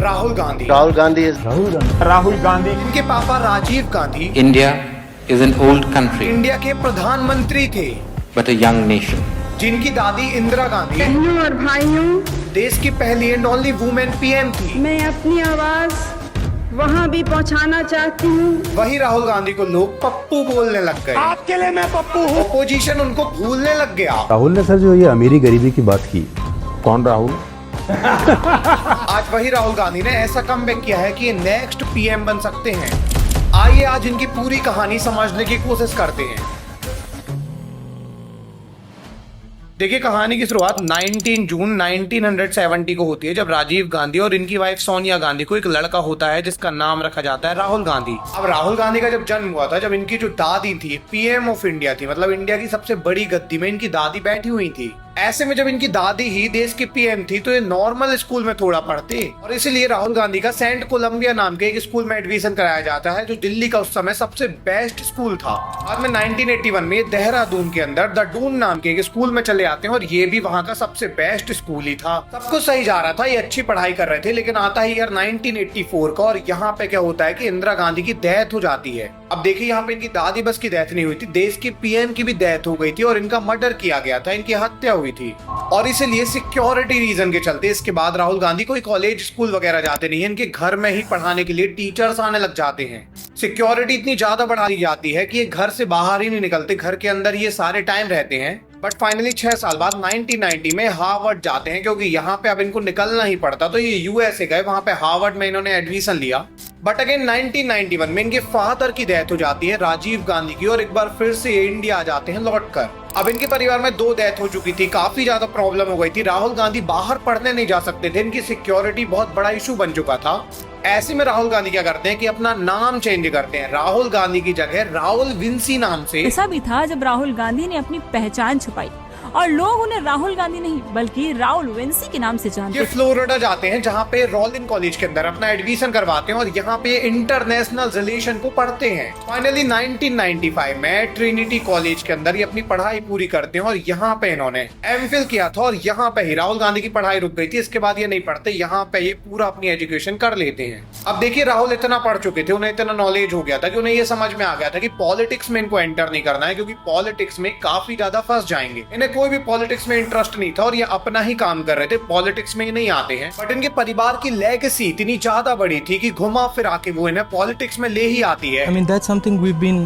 Rahul Gandhi. Rahul Gandhi is Rahul Gandhi. इनके पापा Rajiv Gandhi India is an old country, India के प्रधानमंत्री थे, but a young nation. जिनकी दादी इंदिरा गांधी बहनों और भाइयों, देश की पहली एंड ओनली वुमेन पीएम थी। मैं अपनी आवाज वहाँ भी पहुँचाना चाहती हूँ। वही राहुल गांधी को लोग पप्पू बोलने लग गए। आपके लिए मैं पप्पू हूँ। अपोजिशन उनको भूलने लग गया। राहुल ने सर जो ये अमीरी गरीबी की बात की, कौन राहुल? आज वही राहुल गांधी ने ऐसा कमबैक किया है कि ये नेक्स्ट पीएम बन सकते हैं। आइए आज इनकी पूरी कहानी समझने की कोशिश करते हैं। देखिए, कहानी की शुरुआत 19 जून 1970 को होती है, जब राजीव गांधी और इनकी वाइफ सोनिया गांधी को एक लड़का होता है जिसका नाम रखा जाता है राहुल गांधी। अब राहुल गांधी का जब जन्म हुआ था, जब इनकी जो दादी थी पीएम ऑफ इंडिया थी, मतलब इंडिया की सबसे बड़ी गद्दी में इनकी दादी बैठी हुई थी। ऐसे में जब इनकी दादी ही देश की पीएम थी तो ये नॉर्मल स्कूल में थोड़ा पढ़ते, और इसीलिए राहुल गांधी का सेंट कोलंबिया नाम के एक स्कूल में एडमिशन कराया जाता है, जो दिल्ली का उस समय सबसे बेस्ट स्कूल था। बाद में 1981 में देहरादून के अंदर द डून नाम के एक स्कूल में चले आते हैं, और ये भी वहाँ का सबसे बेस्ट स्कूल ही था। सब कुछ सही जा रहा था, ये अच्छी पढ़ाई कर रहे थे, लेकिन आता है ईयर 1984 का, और यहाँ पे क्या होता है कि इंदिरा गांधी की डेथ हो जाती है। अब देखिए, यहाँ पे इनकी दादी बस की डेथ नहीं हुई थी, देश की पीएम की भी डेथ हो गई थी, और इनका मर्डर किया गया था, इनकी हत्या हुई थी। और इसलिए सिक्योरिटी रीजन के चलते इसके बाद राहुल गांधी कोई कॉलेज स्कूल वगैरह जाते नहीं है, इनके घर में ही पढ़ाने के लिए टीचर्स आने लग जाते हैं। सिक्योरिटी इतनी ज्यादा बढ़ा दी जाती है कि ये घर से बाहर ही नहीं निकलते, घर के अंदर ये सारे टाइम रहते हैं। बट फाइनली 6 साल बाद 1990 में हार्वर्ड जाते हैं, क्योंकि यहाँ पे अब इनको निकलना ही पड़ता, तो ये यूएसए गए, वहां पे हार्वर्ड में इन्होंने एडमिशन लिया। बट अगेन 1991 में इनके फादर की डेथ हो जाती है राजीव गांधी की, और एक बार फिर से इंडिया आ जाते हैं लौटकर। अब इनके परिवार में 2 डेथ हो चुकी थी, काफी ज्यादा प्रॉब्लम हो गई थी, राहुल गांधी बाहर पढ़ने नहीं जा सकते थे, इनकी सिक्योरिटी बहुत बड़ा इशू बन चुका था। ऐसे में राहुल गांधी क्या करते हैं कि अपना नाम चेंज करते हैं, राहुल गांधी की जगह राहुल विंसी नाम से। ऐसा भी था जब राहुल गांधी ने अपनी पहचान छुपाई और लोग उन्हें राहुल गांधी नहीं बल्कि राहुल विंसी के नाम से जानते ये थे। फ्लोरिडा जाते हैं, जहाँ पे रोलिन कॉलेज के अंदर अपना एडमिशन करवाते हैं, और यहाँ पे इंटरनेशनल रिलेशन को पढ़ते हैं। फाइनली 1995 में ट्रिनिटी कॉलेज के अंदर ये अपनी पढ़ाई पूरी करते हैं, और यहाँ पे इन्होंने एमफिल किया था, और यहाँ पे ही राहुल गांधी की पढ़ाई रुक गई थी। इसके बाद ये नहीं पढ़ते, यहाँ पे ये पूरा अपनी एजुकेशन कर लेते हैं। अब देखिए, राहुल इतना पढ़ चुके थे, उन्हें इतना नॉलेज हो गया था कि उन्हें ये समझ में आ गया था कि पॉलिटिक्स में इनको एंटर नहीं करना है, क्योंकि पॉलिटिक्स में काफी ज्यादा फंस जाएंगे। इन्हें कोई भी पॉलिटिक्स में इंटरेस्ट नहीं था, और ये अपना ही काम कर रहे थे, पॉलिटिक्स में नहीं आते हैं। बट इनके परिवार की लेगेसी इतनी ज्यादा बड़ी थी कि घुमा फिरा के वो इन्हें पॉलिटिक्स में ले ही आती है। I mean, that's something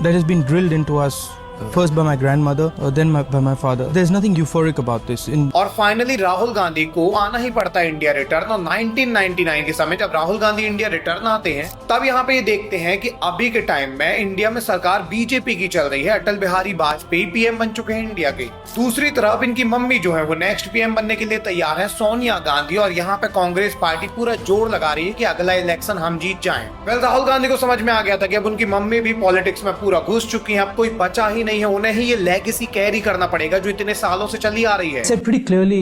that has been drilled into us. First by my grandmother, then by my father. There's nothing euphoric about this. और फाइनली राहुल गांधी को आना ही पड़ता है इंडिया रिटर्न, और 1999 के समय जब राहुल गांधी इंडिया रिटर्न आते हैं, तब यहाँ पे ये देखते हैं कि अभी के टाइम में इंडिया में सरकार बीजेपी की चल रही है। अटल बिहारी वाजपेयी पीएम बन चुके हैं इंडिया के। दूसरी तरफ इनकी मम्मी जो है वो नेक्स्ट पीएम बनने के लिए तैयार है, सोनिया गांधी, और यहाँ पे कांग्रेस पार्टी पूरा जोर लगा रही है कि अगला इलेक्शन हम जीत जाएं। वेल, राहुल गांधी को समझ में आ गया था कि अब उनकी मम्मी भी पॉलिटिक्स में पूरा घुस चुकी है, अब कोई बचा ही नहीं है, उन्हें ही ये लेगेसी कैरी करना पड़ेगा जो इतने सालों से चली आ रही है। I said pretty clearly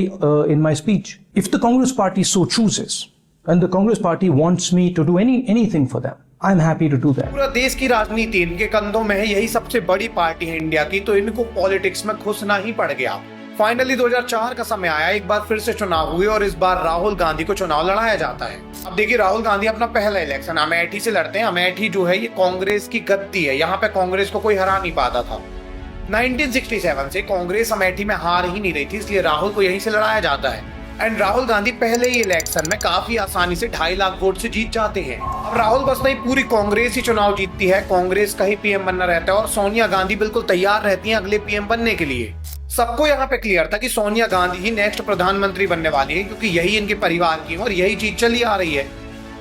in my speech, if the Congress party so chooses and the Congress party wants me to do anything for them, I'm happy to do that. पूरा देश की राजनीति इनके कंधों में है, यही सबसे बड़ी पार्टी है इंडिया की, तो इनको पॉलिटिक्स में घुसना ही पड़ गया। फाइनली 2004 का समय आया, एक बार फिर से चुनाव हुए, और इस बार राहुल गांधी को चुनाव लड़ाया जाता है। अब देखिए, राहुल गांधी अपना पहला इलेक्शन अमेठी से लड़ते हैं। अमेठी जो है ये कांग्रेस की गद्दी है, यहाँ पे कांग्रेस को कोई हरा नहीं पाता था। 1967 से कांग्रेस अमेठी में हार ही नहीं रही थी, इसलिए राहुल को यहीं से लड़ाया जाता है। एंड राहुल गांधी पहले ही इलेक्शन में काफी आसानी से 2.5 लाख वोट से जीत जाते हैं। अब राहुल बस नहीं, पूरी कांग्रेस ही चुनाव जीतती है, कांग्रेस का ही पीएम बनना रहता है, और सोनिया गांधी बिल्कुल तैयार रहती हैं अगले पीएम बनने के लिए। सबको यहाँ पे क्लियर था कि सोनिया गांधी ही नेक्स्ट प्रधानमंत्री बनने वाली है, क्योंकि यही इनके परिवार की और यही चीज चली आ रही है।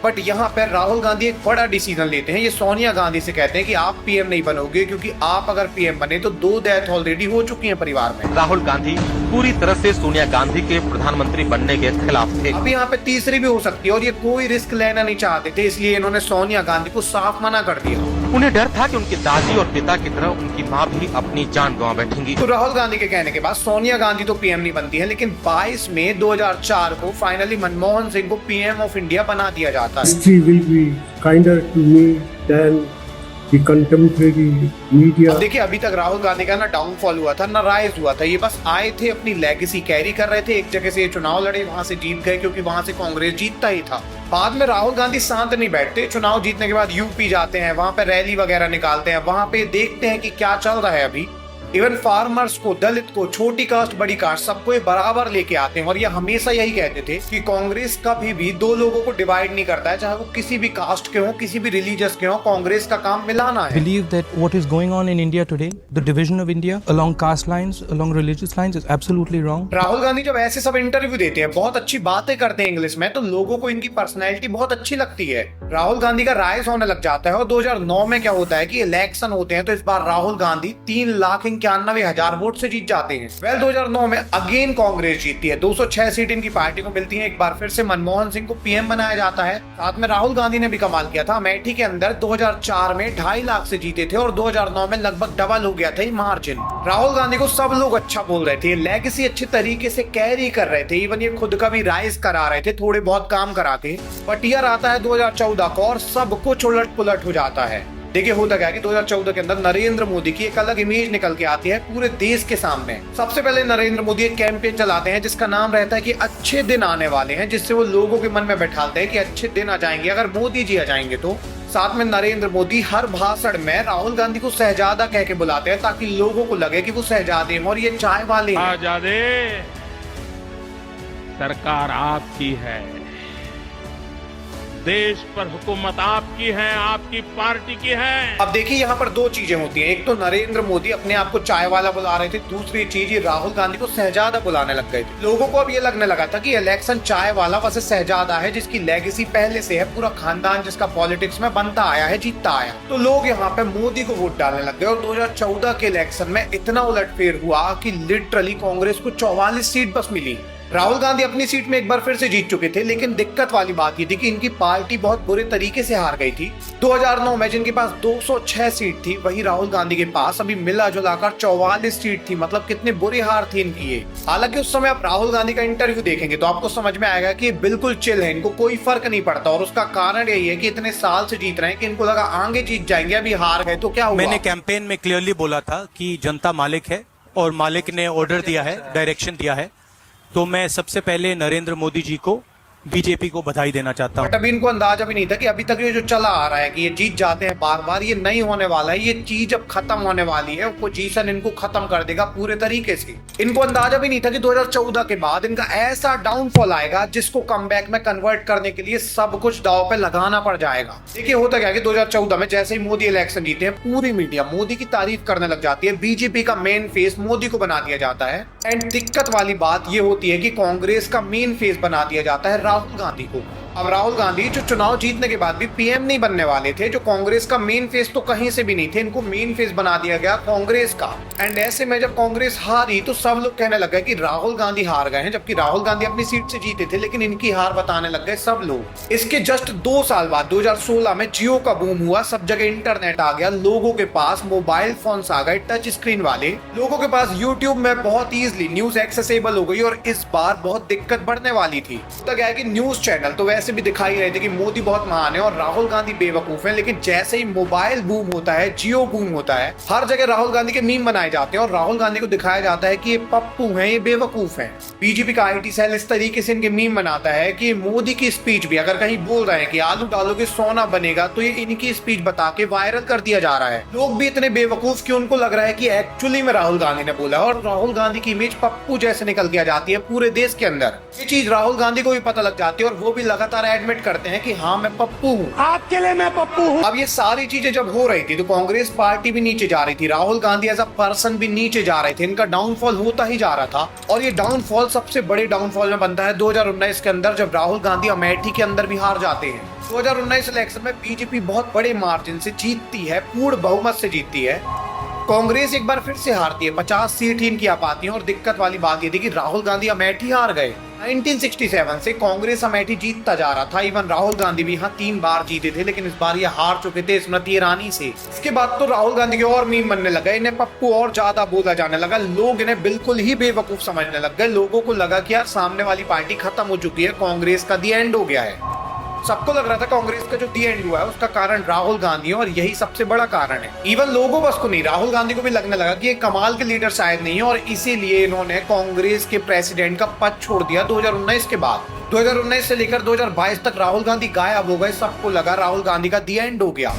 बट यहाँ पर राहुल गांधी एक बड़ा डिसीजन लेते हैं, ये सोनिया गांधी से कहते हैं कि आप पीएम नहीं बनोगे, क्योंकि आप अगर पीएम बने तो 2 डेथ ऑलरेडी हो चुकी हैं परिवार में। राहुल गांधी पूरी तरह से सोनिया गांधी के प्रधानमंत्री बनने के खिलाफ थे। अब यहाँ पे तीसरी भी हो सकती है, और ये कोई रिस्क लेना नहीं चाहते थे, इसलिए इन्होंने सोनिया गांधी को साफ मना कर दिया। उन्हें डर था कि उनकी दादी और पिता की तरह उनकी मां भी अपनी जान गंवा बैठेंगी। तो राहुल गांधी के कहने के बाद सोनिया गांधी तो पीएम नहीं बनती है, लेकिन 22 मई 2004 को फाइनली मनमोहन सिंह को पीएम ऑफ इंडिया बना दिया जाता है। History will be kinder to me than कि कंटेम्प्ट होगी मीडिया। अब देखिए अभी तक राहुल गांधी का ना डाउनफॉल हुआ था ना राइज हुआ था, ये बस आए थे अपनी लेगेसी कैरी कर रहे थे, एक जगह से ये चुनाव लड़े वहां से जीत गए क्योंकि वहां से कांग्रेस जीतता ही था। बाद में राहुल गांधी शांत नहीं बैठते, चुनाव जीतने के बाद यूपी जाते हैं, वहां पे रैली वगैरह निकालते हैं, वहां पे देखते हैं कि क्या चल रहा है अभी। इवन फार्मर्स को, दलित को, छोटी कास्ट बड़ी कास्ट सबको ये बराबर लेके आते हैं और ये हमेशा यही कहते थे कि कांग्रेस कभी भी दो लोगों को डिवाइड नहीं करता है, चाहे वो किसी भी कास्ट के हो, किसी भी रिलीजियस के हो, कांग्रेस का काम मिलाना है। Believe that what is going on in India today, the division of India along caste lines, along religious lines is absolutely wrong. Rahul Gandhi जब ऐसे सब इंटरव्यू देते हैं, बहुत अच्छी बातें करते हैं इंग्लिश में, तो लोगों को इनकी पर्सनैलिटी बहुत अच्छी लगती है। राहुल गांधी का राइज होने लग जाता है और 2009 में क्या होता है कि इलेक्शन होते हैं, तो इस बार राहुल गांधी 3,91,000 वोट से जीत जाते हैं। 2009 में अगेन कांग्रेस जीतती है, 206 सीट इनकी पार्टी को मिलती है, एक बार फिर से मनमोहन सिंह को पीएम बनाया जाता है। साथ में राहुल गांधी ने भी कमाल किया था, अमेठी के अंदर 2004 में 2.5 लाख से जीते थे और 2009 में लगभग डबल हो गया था ये मार्जिन। राहुल गांधी को सब लोग अच्छा बोल रहे थे, लेगेसी अच्छे तरीके से कैरी कर रहे थे, इवन ये खुद का भी राइज करा रहे थे थोड़े बहुत काम करा के। बट ईयर आता है 2014 को और सब कुछ उलट पुलट हो जाता है। देखिए होता क्या है कि 2014 के अंदर नरेंद्र मोदी की एक अलग इमेज निकल के आती है पूरे देश के सामने। सबसे पहले नरेंद्र मोदी एक कैंपेन चलाते हैं जिसका नाम रहता है कि अच्छे दिन आने वाले हैं, जिससे वो लोगों के मन में बैठाते हैं कि अच्छे दिन आ जाएंगे अगर मोदी जी आ जाएंगे तो। साथ में नरेंद्र मोदी हर भाषण में राहुल गांधी को शहजादा कह के बुलाते हैं ताकि लोगों को लगे कि वो शहजादे हैं और ये चाय वाले हैं। शहजादे, सरकार आपकी है, देश पर हुकूमत आपकी है, आपकी पार्टी की है। अब देखिए यहाँ पर दो चीजें होती हैं, एक तो नरेंद्र मोदी अपने आप को चाय वाला बुला रहे थे, दूसरी चीज ये राहुल गांधी को शहजादा बुलाने लग गए थे। लोगों को अब ये लगने लगा था कि इलेक्शन चाय वाला वैसे शहजादा है जिसकी लेगेसी पहले से है, पूरा खानदान जिसका पॉलिटिक्स में बनता आया है, जीतता आया। तो लोग यहाँ पे मोदी को वोट डालने लग गए और 2014 के इलेक्शन में इतना उलटफेर हुआ कि लिटरली कांग्रेस को 44 सीट बस मिली। राहुल गांधी अपनी सीट में एक बार फिर से जीत चुके थे, लेकिन दिक्कत वाली बात ये थी कि इनकी पार्टी बहुत बुरे तरीके से हार गई थी। 2009 में जिनके पास 206 सीट थी, वही राहुल गांधी के पास अभी मिला जुलाकर 44 सीट थी। मतलब कितने बुरी हार थी इनकी ये। हालांकि उस समय आप राहुल गांधी का इंटरव्यू देखेंगे तो आपको समझ में आएगा कि बिल्कुल चिल है, इनको कोई फर्क नहीं पड़ता और उसका कारण यही है कि इतने साल से जीत रहे हैं कि इनको लगा आगे जीत जाएंगे, अभी हार गए तो क्या हुआ। मैंने कैंपेन में क्लियरली बोला था कि जनता मालिक है और मालिक ने ऑर्डर दिया है, डायरेक्शन दिया है, तो मैं सबसे पहले नरेंद्र मोदी जी को, बीजेपी को बधाई देना चाहता हूँ। बट अभी इनको अंदाजा भी नहीं था कि अभी तक ये जो चला आ रहा है कि ये जीत जाते हैं बार बार, ये नहीं होने वाला है। ये चीज अब खत्म होने वाली है, पोजीशन इनको खत्म कर देगा पूरे तरीके से। इनको अंदाजा भी नहीं था कि 2014 के बाद इनका ऐसा डाउनफॉल आएगा जिसको कमबैक में कन्वर्ट करने के लिए सब कुछ दांव पे लगाना पड़ जाएगा। देखिए होता क्या है कि 2014 में जैसे ही मोदी इलेक्शन जीते हैं, पूरी मीडिया मोदी की तारीफ करने लग जाती है, बीजेपी का मेन फेस मोदी को बना दिया जाता है। एंड दिक्कत वाली बात ये होती है कि कांग्रेस का मेन फेस बना दिया जाता है राहुल गांधी को। अब राहुल गांधी जो चुनाव जीतने के बाद भी पीएम नहीं बनने वाले थे, जो कांग्रेस का मेन फेस तो कहीं से भी नहीं थे, इनको मेन फेस बना दिया गया कांग्रेस का। एंड ऐसे में जब कांग्रेस हारी तो सब लोग कहने लग गए कि राहुल गांधी हार गए हैं, जबकि राहुल गांधी अपनी सीट से जीते थे, लेकिन इनकी हार बताने लग गए सब लोग। इसके जस्ट 2 साल बाद 2016 में जियो का बूम हुआ, सब जगह इंटरनेट आ गया, लोगों के पास मोबाइल फोन्स आ गए टच स्क्रीन वाले, लोगों के पास यूट्यूब में बहुत ईजिली न्यूज एक्सेसिबल हो गई और इस बार बहुत दिक्कत बढ़ने वाली थी। तो क्या है कि न्यूज चैनल तो वैसे भी दिखाई रहे थे कि मोदी बहुत महान है और राहुल गांधी बेवकूफ है, लेकिन जैसे ही मोबाइल बूम होता है, जियो बूम होता है, हर जगह राहुल गांधी के मीम बनाए जाते हैं और राहुल गांधी को दिखाया जाता है कि ये पप्पू हैं, ये बेवकूफ हैं। बीजेपी का आईटी सेल इस तरीके से इनके मीम बनाता है कि मोदी की स्पीच भी अगर कहीं बोल रहे हैं कि आलू डालोगे सोना बनेगा, तो ये इनकी स्पीच बता के वायरल कर दिया जा रहा है। लोग भी इतने बेवकूफ कि उनको लग रहा है कि एक्चुअली में राहुल गांधी ने बोला और राहुल गांधी की इमेज पप्पू जैसे निकल के आ जाती है पूरे देश के अंदर। ये चीज राहुल गांधी को भी पता लग जाती है और वो भी लगातार एडमिट करते हैं कि हाँ मैं पप्पू हूँ, आपके लिए मैं पप्पू हूँ। अब ये सारी चीजें जब हो रही थी तो कांग्रेस पार्टी भी नीचे जा रही थी, Rahul Gandhi as a person भी नीचे जा रहे थे, इनका डाउनफॉल होता ही जा रहा था। और ये डाउनफॉल सबसे बड़े डाउनफॉल में बनता है 2019 के अंदर, जब राहुल गांधी अमेठी के अंदर भी हार जाते हैं। 2019 इलेक्शन में बीजेपी बहुत बड़े मार्जिन से जीतती है, पूर्ण बहुमत से जीतती है। कांग्रेस एक बार फिर से हारती है, 50 सीट ही इनकी आ पाती है। और दिक्कत वाली बात ये थी कि राहुल गांधी अमेठी हार गए। 1967 से कांग्रेस अमेठी जीतता जा रहा था, इवन राहुल गांधी भी यहाँ 3 बार जीते थे, लेकिन इस बार ये हार चुके थे स्मृति ईरानी से। इसके बाद तो राहुल गांधी के और मीम बनने लगा, इन्हें पप्पू और ज्यादा बोला जाने लगा, लोग इन्हें बिल्कुल ही बेवकूफ समझने लग गए। लोगों को लगा कि यार सामने वाली पार्टी खत्म हो चुकी है, कांग्रेस का दी एंड हो गया है। सबको लग रहा था कांग्रेस का जो दी एंड हुआ है उसका कारण राहुल गांधी है और यही सबसे बड़ा कारण है। इवन लोगों बस को नहीं, राहुल गांधी को भी लगने लगा कि ये कमाल के लीडर शायद नहीं है और इसीलिए इन्होंने कांग्रेस के प्रेसिडेंट का पद छोड़ दिया 2019 के बाद। 2019 से लेकर 2022 तक राहुल गांधी गायब हो गए। सबको लगा राहुल गांधी का दी एंड हो गया।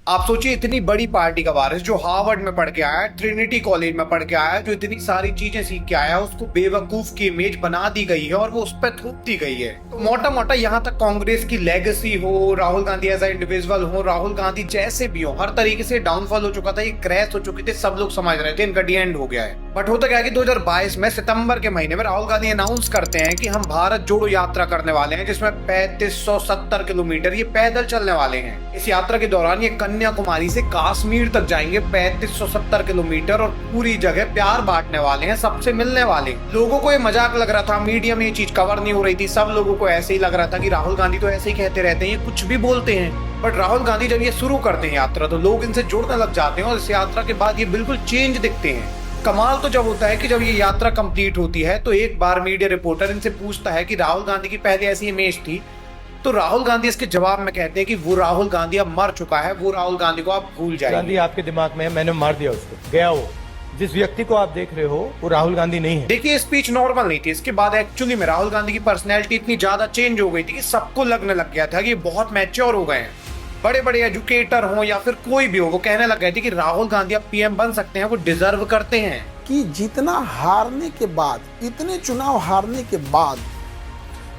आप सोचिए, इतनी बड़ी पार्टी का वारिस जो हार्वर्ड में पढ़ के आया है, ट्रिनिटी कॉलेज में पढ़ के आया है, जो इतनी सारी चीजें सीख के आया है, उसको बेवकूफ की इमेज बना दी गई है और वो उस पर थूक दी गई है। तो मोटा मोटा यहाँ तक कांग्रेस की लेगेसी हो, Rahul Gandhi as a individual हो, राहुल गांधी जैसे भी हो, हर तरीके से डाउनफॉल हो चुका था, ये क्रैश हो चुके थे। सब लोग समझ रहे थे इनका डी एंड हो गया है। बट होता क्या है कि 2022 में सितंबर के महीने में राहुल गांधी अनाउंस करते हैं कि हम भारत जोड़ो यात्रा करने वाले हैं, जिसमें 3570 किलोमीटर ये पैदल चलने वाले हैं। इस यात्रा के दौरान ये कन्याकुमारी से कश्मीर तक जाएंगे, 3570 किलोमीटर, और पूरी जगह प्यार बांटने वाले हैं, सबसे मिलने वाले। लोगों को ये मजाक लग रहा था, मीडिया में ये चीज कवर नहीं हो रही थी, सब लोगों को ऐसे ही लग रहा था कि राहुल गांधी तो ऐसे ही कहते रहते हैं, ये कुछ भी बोलते हैं। बट राहुल गांधी जब ये शुरू करते हैं यात्रा तो लोग इनसे जुड़ने लग जाते हैं और इस यात्रा के बाद ये बिल्कुल चेंज दिखते हैं। कमाल तो जब होता है कि जब ये यात्रा कंप्लीट होती है तो एक बार मीडिया रिपोर्टर इनसे पूछता है कि राहुल गांधी की पहले ऐसी इमेज थी, तो राहुल गांधी इसके जवाब में कहते हैं कि वो राहुल गांधी अब मर चुका है, वो राहुल गांधी को आप भूल जाइए। गांधी आपके दिमाग में है, मैंने मार दिया उसको, गया वो। जिस व्यक्ति को आप देख रहे हो वो राहुल गांधी नहीं है। देखिए, स्पीच नॉर्मल नहीं थी। इसके बाद एक्चुअली में राहुल गांधी की पर्सनैलिटी इतनी ज्यादा चेंज हो गई थी कि सबको लगने लग गया था कि बहुत मैच्योर हो गए हैं। बड़े बड़े एजुकेटर हो या फिर कोई भी हो, वो कहने लग गए थे कि राहुल गांधी अब पीएम बन सकते हैं, वो डिजर्व करते हैं। कि जितना हारने के बाद, इतने चुनाव हारने के बाद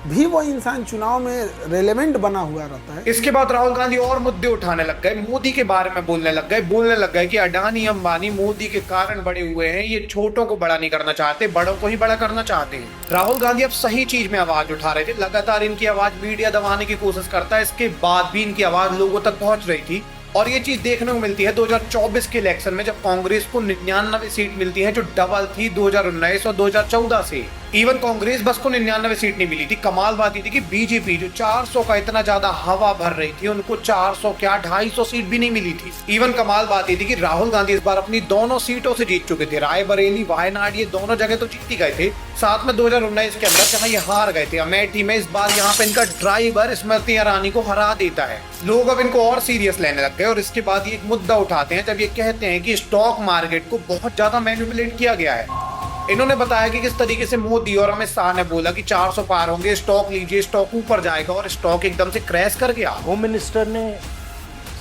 भी वो इंसान चुनाव में रेलेवेंट बना हुआ रहता है। इसके बाद राहुल गांधी और मुद्दे उठाने लग गए, मोदी के बारे में बोलने लग गए कि अडानी अंबानी मोदी के कारण बड़े हुए हैं, ये छोटों को बड़ा नहीं करना चाहते, बड़ों को ही बड़ा करना चाहते हैं। राहुल गांधी अब सही चीज में आवाज उठा रहे थे। लगातार इनकी आवाज मीडिया दबाने की कोशिश करता है, इसके बाद भी इनकी आवाज लोगों तक पहुंच रही थी। और ये चीज देखने को मिलती है 2024 के इलेक्शन में, जब कांग्रेस को 99 सीट मिलती है, जो डबल थी 2019 और 2014 से। इवन कांग्रेस बस को 99 सीट नहीं मिली थी। कमाल बात ये थी कि बीजेपी जो 400 का इतना ज्यादा हवा भर रही थी, उनको 400 क्या 250 सीट भी नहीं मिली थी। इवन कमाल बात ये थी कि राहुल गांधी इस बार अपनी दोनों सीटों से जीत चुके थे। रायबरेली, वायनाड, ये दोनों जगह तो जीत ही गए थे। साथ में 2019 के अंदर जहाँ ये हार गए थे अमेठी में, इस बार यहाँ पे इनका ड्राइवर स्मृति ईरानी को हरा देता है। लोग अब इनको और सीरियस लेने लग गए और इसके बाद ये एक मुद्दा उठाते हैं जब ये कहते हैं कि स्टॉक मार्केट को बहुत ज्यादा मैनिपुलेट किया गया है। इन्होंने बताया कि किस तरीके से मोदी और अमित शाह ने बोला कि 400 पार होंगे, स्टॉक लीजिए, स्टॉक ऊपर जाएगा, और स्टॉक एकदम से क्रैश कर गया। होम मिनिस्टर ने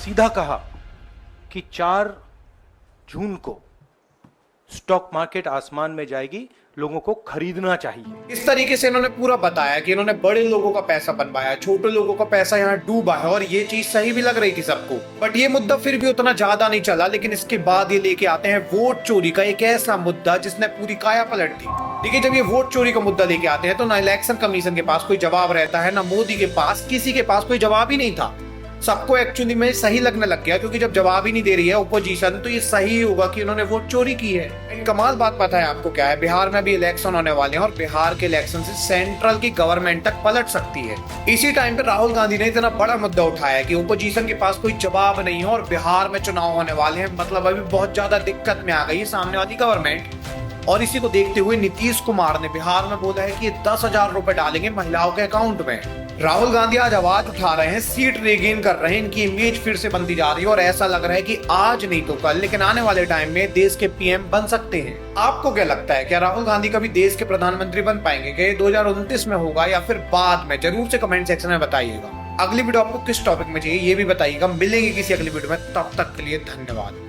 सीधा कहा कि 4 जून को स्टॉक मार्केट आसमान में जाएगी, लोगों को खरीदना चाहिए। इस तरीके से इन्होंने पूरा बताया कि इन्होंने बड़े लोगों का पैसा बनवाया, छोटे लोगों का पैसा यहाँ डूबा है, और ये चीज सही भी लग रही थी सबको। बट ये मुद्दा फिर भी उतना ज्यादा नहीं चला। लेकिन इसके बाद ये लेके आते हैं वोट चोरी का एक ऐसा मुद्दा जिसने पूरी काया पलट दी। देखिए, जब ये वोट चोरी का मुद्दा लेके आते हैं तो ना इलेक्शन कमीशन के पास कोई जवाब रहता है, ना मोदी के पास, किसी के पास कोई जवाब ही नहीं था। सबको एक्चुअली में सही लगने लग गया, क्योंकि जब जवाब ही नहीं दे रही है ओपोजिशन, तो ये सही होगा कि उन्होंने वोट चोरी की है। कमाल बात पता है आपको क्या है? बिहार में भी इलेक्शन होने वाले हैं और बिहार के इलेक्शन से सेंट्रल की गवर्नमेंट तक पलट सकती है। इसी टाइम पे राहुल गांधी ने इतना बड़ा मुद्दा उठाया कि ओपोजिशन के पास कोई जवाब नहीं है और बिहार में चुनाव होने वाले हैं, मतलब अभी बहुत ज्यादा दिक्कत में आ गई है सामने वाली गवर्नमेंट। और इसी को देखते हुए नीतीश कुमार ने बिहार में बोला है कि 10,000 रुपए डालेंगे महिलाओं के अकाउंट में। राहुल गांधी आज आवाज उठा रहे हैं, सीट रिगेन कर रहे हैं, इनकी इमेज फिर से बनती जा रही है और ऐसा लग रहा है कि आज नहीं तो कल, लेकिन आने वाले टाइम में देश के पीएम बन सकते हैं। आपको क्या लगता है, क्या राहुल गांधी कभी देश के प्रधानमंत्री बन पाएंगे? क्या 2029 में होगा या फिर बाद में? जरूर से कमेंट सेक्शन में बताइएगा। अगली वीडियो आपको किस टॉपिक में चाहिए ये भी बताइएगा। मिलेंगे किसी अगली वीडियो में, तब तक के लिए धन्यवाद।